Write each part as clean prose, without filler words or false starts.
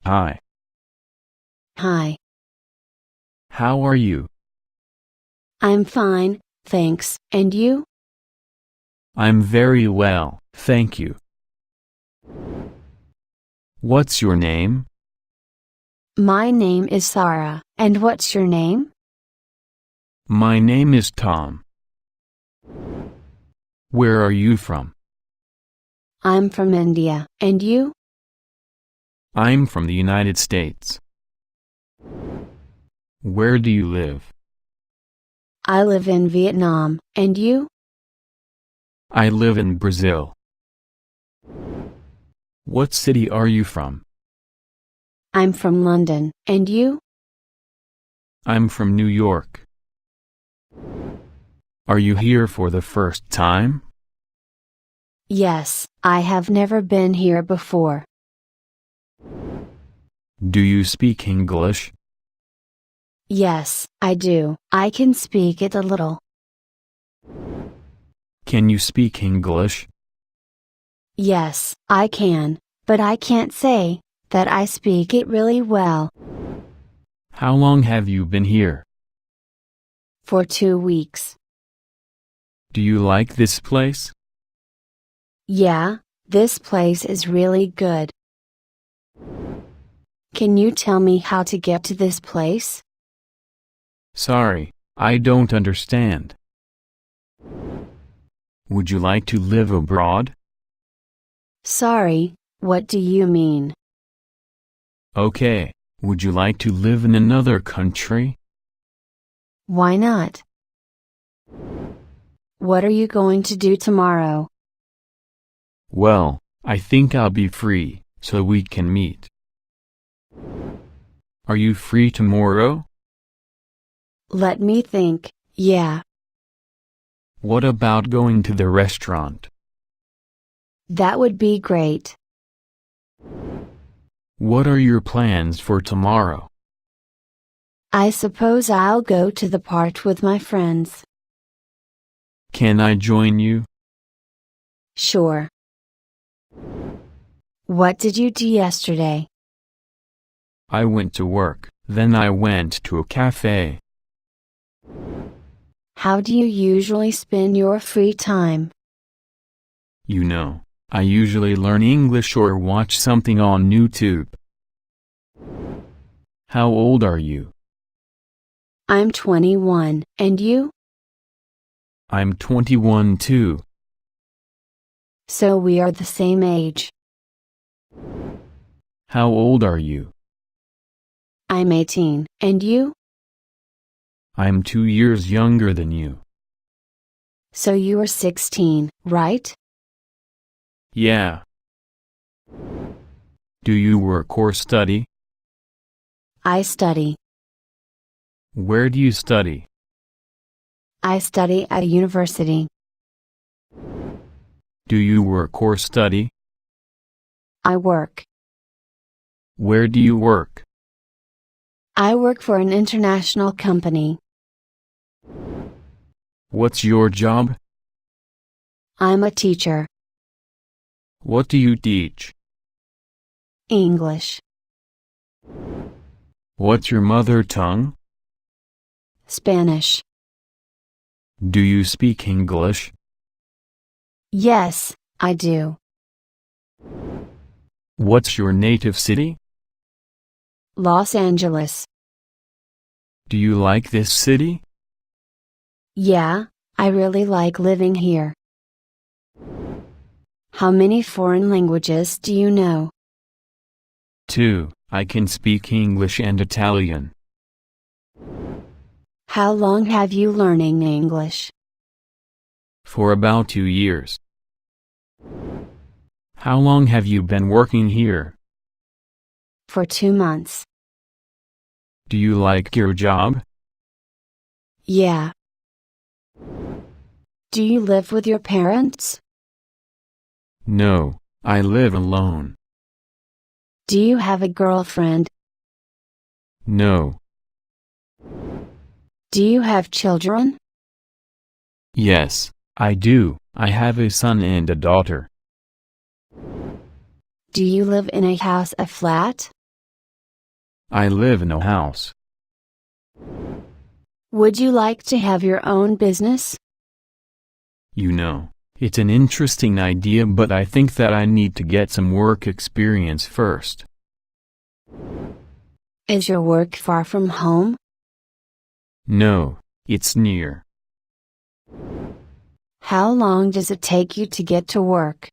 Hi. Hi. How are you? I'm fine, thanks, and you? I'm very well, thank you. What's your name? My name is Sarah, and what's your name? My name is Tom. Where are you from? I'm from India, and you? I'm from the United States. Where do you live? I live in Vietnam, and you? I live in Brazil. What city are you from? I'm from London, and you? I'm from New York. Are you here for the first time? Yes, I have never been here before. Do you speak English? Yes, I do. I can speak it a little. Can you speak English? Yes, I can, but I can't say that I speak it really well. How long have you been here? For 2 weeks. Do you like this place? Yeah, this place is really good. Can you tell me how to get to this place? Sorry, I don't understand. Would you like to live abroad? Sorry, what do you mean? Okay, would you like to live in another country? Why not? What are you going to do tomorrow? Well, I think I'll be free, so we can meet. Are you free tomorrow? Let me think, yeah. What about going to the restaurant? That would be great. What are your plans for tomorrow? I suppose I'll go to the park with my friends. Can I join you? Sure. What did you do yesterday? I went to work, then I went to a cafe. How do you usually spend your free time? You know, I usually learn English or watch something on YouTube. How old are you? I'm 21, and you? I'm 21 too. So we are the same age. How old are you? I'm 18, and you? I'm 2 years younger than you. So you are 16, right? Yeah. Do you work or study? I study. Where do you study? I study at a university. Do you work or study? I work. Where do you work? I work for an international company. What's your job? I'm a teacher. What do you teach? English. What's your mother tongue? Spanish. Do you speak English? Yes, I do. What's your native city? Los Angeles. Do you like this city? Yeah, I really like living here. How many foreign languages do you know? 2. I can speak English and Italian. How long have you learning English? For about 2 years. How long have you been working here? For 2 months. Do you like your job? Yeah. Do you live with your parents? No, I live alone. Do you have a girlfriend? No. Do you have children? Yes, I do. I have a son and a daughter. Do you live in a house or flat? I live in a house. Would you like to have your own business? You know, it's an interesting idea, but I think that I need to get some work experience first. Is your work far from home? No, it's near. How long does it take you to get to work?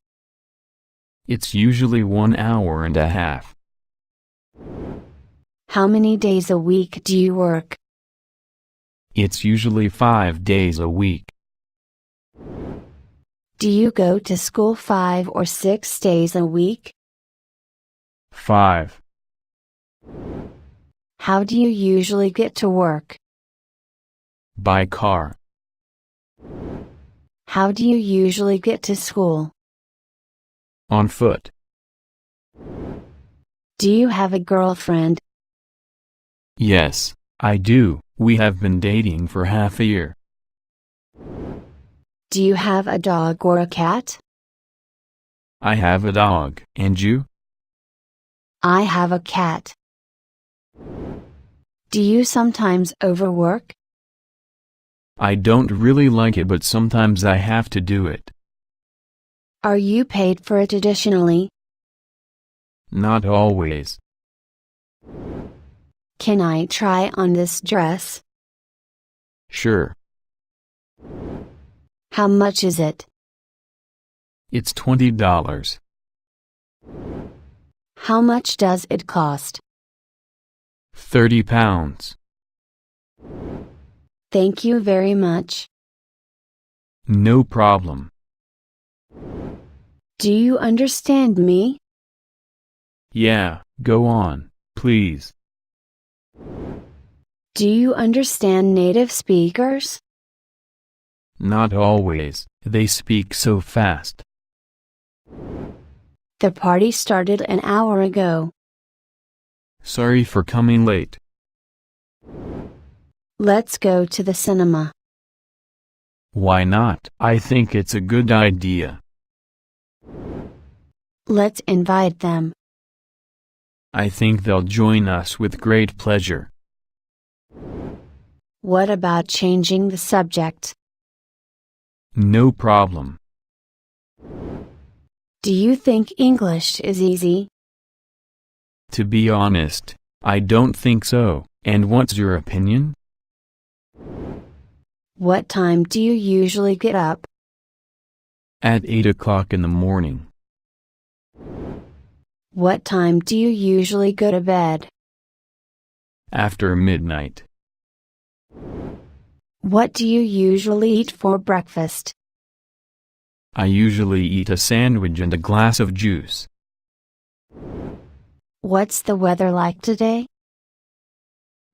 It's usually 1 hour and a half. How many days a week do you work? It's usually 5 days a week. Do you go to school 5 or 6 days a week? 5. How do you usually get to work? By car. How do you usually get to school? On foot. Do you have a girlfriend? Yes, I do. We have been dating for half a year. Do you have a dog or a cat? I have a dog. And you? I have a cat. Do you sometimes overwork? I don't really like it, but sometimes I have to do it. Are you paid for it additionally? Not always. Can I try on this dress? Sure. How much is it? It's $20. How much does it cost? 30 pounds. Thank you very much. No problem. Do you understand me? Yeah, go on, please. Do you understand native speakers? Not always, they speak so fast. The party started an hour ago. Sorry for coming late. Let's go to the cinema. Why not? I think it's a good idea. Let's invite them. I think they'll join us with great pleasure. What about changing the subject? No problem. Do you think English is easy? To be honest, I don't think so. And what's your opinion? What time do you usually get up? At 8 o'clock in the morning. What time do you usually go to bed? After midnight. What do you usually eat for breakfast? I usually eat a sandwich and a glass of juice. What's the weather like today?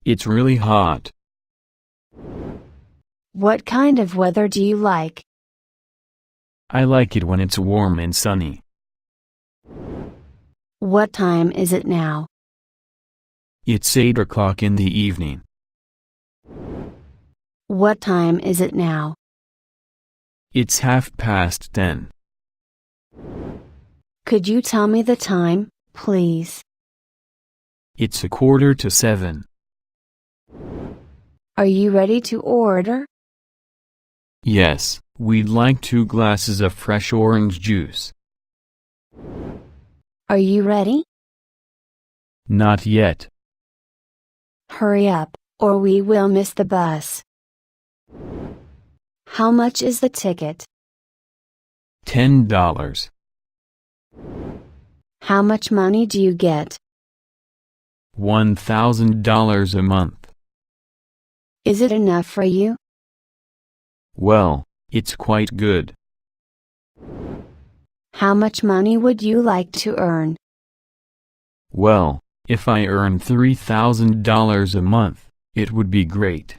It's really hot. What kind of weather do you like? I like it when it's warm and sunny. What time is it now? It's 8 o'clock in the evening. What time is it now? It's 10:30. Could you tell me the time, please? It's 6:45. Are you ready to order? Yes, we'd like 2 glasses of fresh orange juice. Are you ready? Not yet. Hurry up, or we will miss the bus. How much is the ticket? $10. How much money do you get? $1,000 a month. Is it enough for you? Well, it's quite good. How much money would you like to earn? Well, if I earn $3,000 a month, it would be great.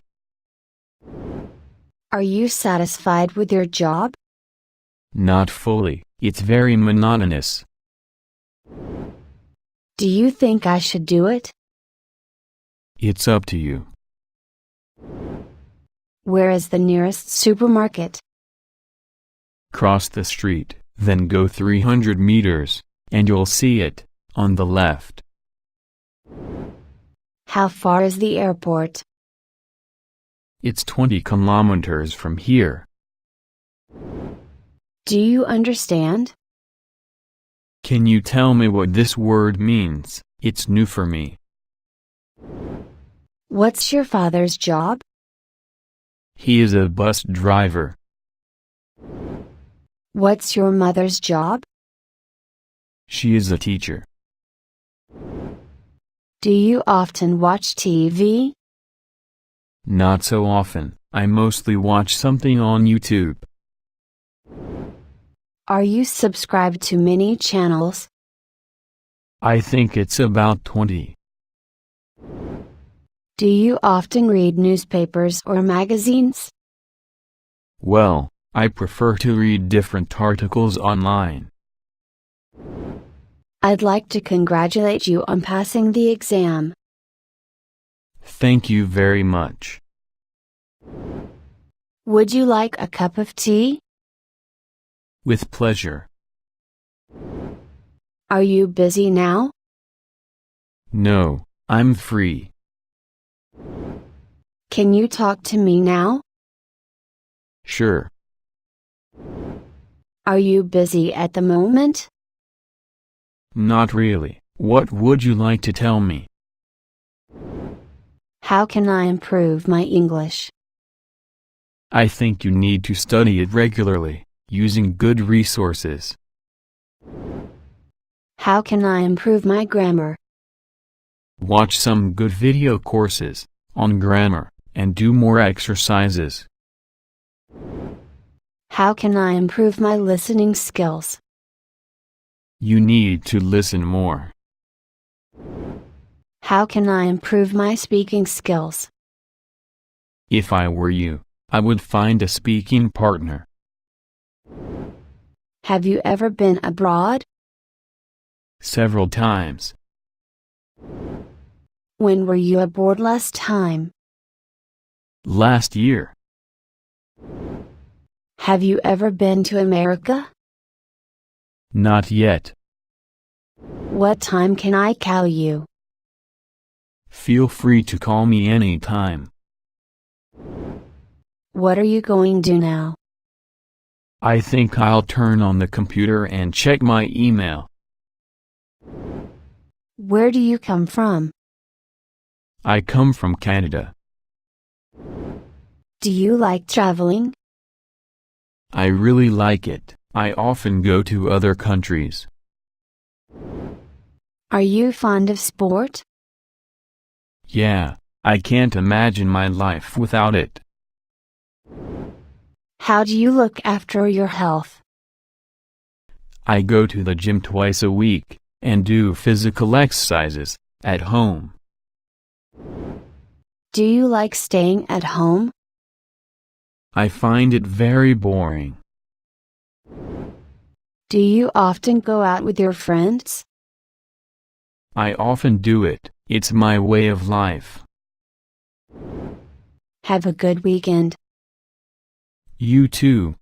Are you satisfied with your job? Not fully, it's very monotonous. Do you think I should do it? It's up to you. Where is the nearest supermarket? Cross the street, then go 300 meters, and you'll see it, on the left. How far is the airport? It's 20 kilometers from here. Do you understand? Can you tell me what this word means? It's new for me. What's your father's job? He is a bus driver. What's your mother's job? She is a teacher. Do you often watch TV? Not so often. I mostly watch something on YouTube. Are you subscribed to many channels? I think it's about 20. Do you often read newspapers or magazines? Well, I prefer to read different articles online. I'd like to congratulate you on passing the exam. Thank you very much. Would you like a cup of tea? With pleasure. Are you busy now? No, I'm free. Can you talk to me now? Sure. Are you busy at the moment? Not really. What would you like to tell me? How can I improve my English? I think you need to study it regularly, using good resources. How can I improve my grammar? Watch some good video courses on grammar, and do more exercises. How can I improve my listening skills? You need to listen more. How can I improve my speaking skills? If I were you, I would find a speaking partner. Have you ever been abroad? Several times. When were you abroad last time? Last year. Have you ever been to America? Not yet. What time can I call you? Feel free to call me anytime. What are you going to do now? I think I'll turn on the computer and check my email. Where do you come from? I come from Canada. Do you like traveling? I really like it. I often go to other countries. Are you fond of sport? Yeah, I can't imagine my life without it. How do you look after your health? I go to the gym twice a week, and do physical exercises at home. Do you like staying at home? I find it very boring. Do you often go out with your friends? I often do it. It's my way of life. Have a good weekend. You too.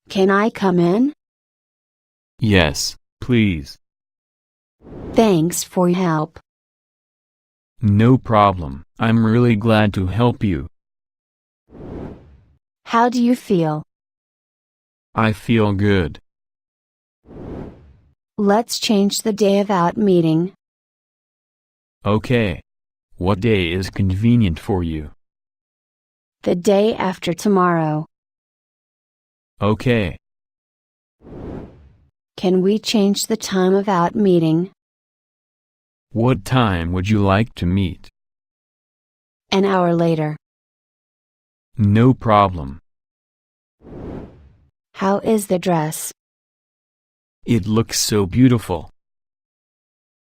Can I come in? Yes, please. Thanks for your help. No problem. I'm really glad to help you. How do you feel? I feel good. Let's change the day of our meeting. Okay. What day is convenient for you? The day after tomorrow. Okay. Can we change the time of our meeting? What time would you like to meet? An hour later. No problem. How is the dress? It looks so beautiful.